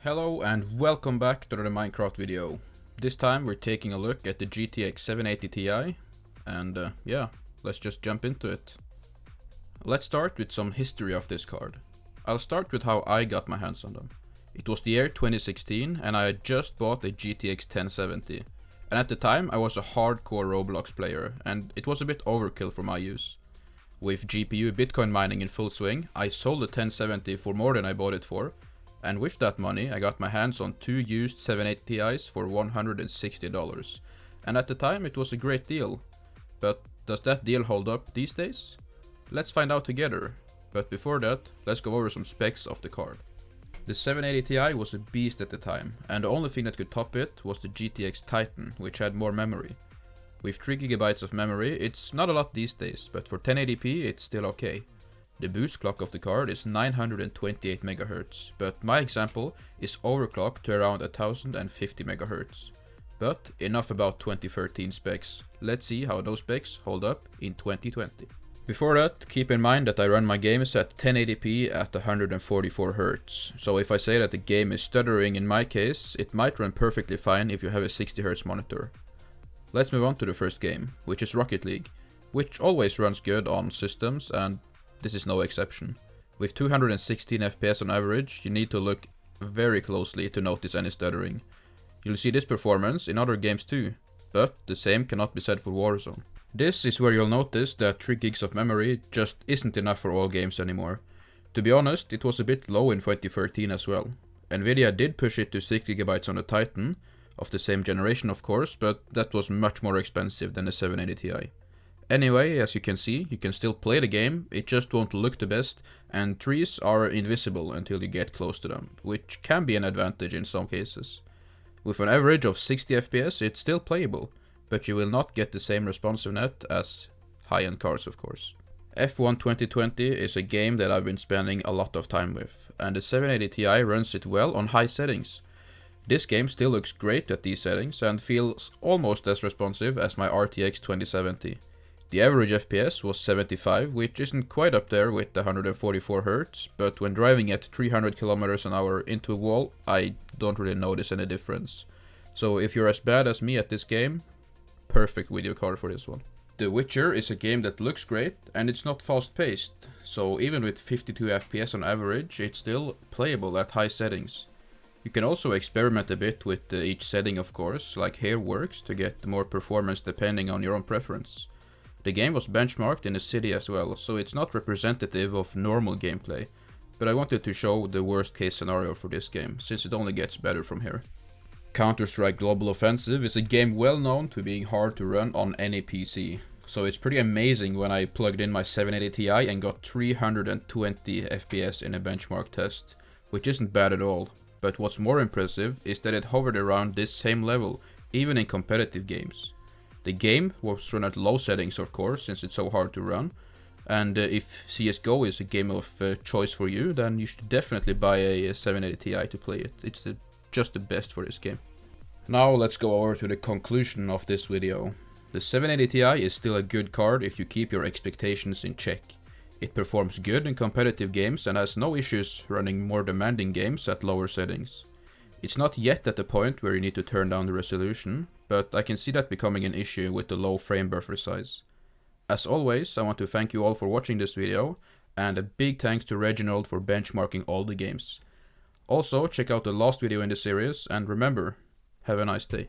Hello and welcome back to the Minecraft video. This time we're taking a look at the GTX 780 Ti and yeah, let's just jump into it. Let's start with some history of this card. I'll start with how I got my hands on them. It was the year 2016 and I had just bought a GTX 1070. And at the time I was a hardcore Roblox player and it was a bit overkill for my use. With GPU Bitcoin mining in full swing, I sold the 1070 for more than I bought it for. And with that money, I got my hands on two used 780 Ti's for $160. And at the time, it was a great deal. But does that deal hold up these days? Let's find out together. But before that, let's go over some specs of the card. The 780 Ti was a beast at the time, and the only thing that could top it was the GTX Titan, which had more memory. With 3GB of memory, it's not a lot these days, but for 1080p it's still okay. The boost clock of the card is 928 MHz, but my example is overclocked to around 1050 MHz. But enough about 2013 specs. Let's see how those specs hold up in 2020. Before that, keep in mind that I run my games at 1080p at 144 Hz. So if I say that the game is stuttering in my case, it might run perfectly fine if you have a 60 Hz monitor. Let's move on to the first game, which is Rocket League, which always runs good on systems and this is no exception. With 216 FPS on average, you need to look very closely to notice any stuttering. You'll see this performance in other games too, but the same cannot be said for Warzone. This is where you'll notice that 3 gigs of memory just isn't enough for all games anymore. To be honest, it was a bit low in 2013 as well. Nvidia did push it to 6GB on the Titan, of the same generation of course, but that was much more expensive than the 780 Ti. Anyway, as you can see, you can still play the game, it just won't look the best, and trees are invisible until you get close to them, which can be an advantage in some cases. With an average of 60 FPS, it's still playable, but you will not get the same responsiveness as high-end cars of course. F1 2020 is a game that I've been spending a lot of time with, and the 780 Ti runs it well on high settings. This game still looks great at these settings and feels almost as responsive as my RTX 2070. The average FPS was 75, which isn't quite up there with the 144 Hz, but when driving at 300 km an hour into a wall, I don't really notice any difference. So if you're as bad as me at this game, perfect video card for this one. The Witcher is a game that looks great and it's not fast paced, so even with 52 FPS on average, it's still playable at high settings. You can also experiment a bit with each setting of course, like here works to get more performance depending on your own preference. The game was benchmarked in a city as well, so it's not representative of normal gameplay, but I wanted to show the worst case scenario for this game, since it only gets better from here. Counter-Strike Global Offensive is a game well known to being hard to run on any PC, so it's pretty amazing when I plugged in my 780 Ti and got 320 FPS in a benchmark test, which isn't bad at all. But what's more impressive is that it hovered around this same level, even in competitive games. The game was run at low settings of course, since it's so hard to run, and if Csgo is a game of choice for you, then you should definitely buy a 780 Ti to play it. It's just the best for this game. Now let's go over to the conclusion of this video. The 780 Ti is still a good card if you keep your expectations in check. It performs good in competitive games and has no issues running more demanding games at lower settings. It's not yet at the point where you need to turn down the resolution, but I can see that becoming an issue with the low frame buffer size. As always, I want to thank you all for watching this video, and a big thanks to Reginald for benchmarking all the games. Also, check out the last video in the series, and remember, have a nice day.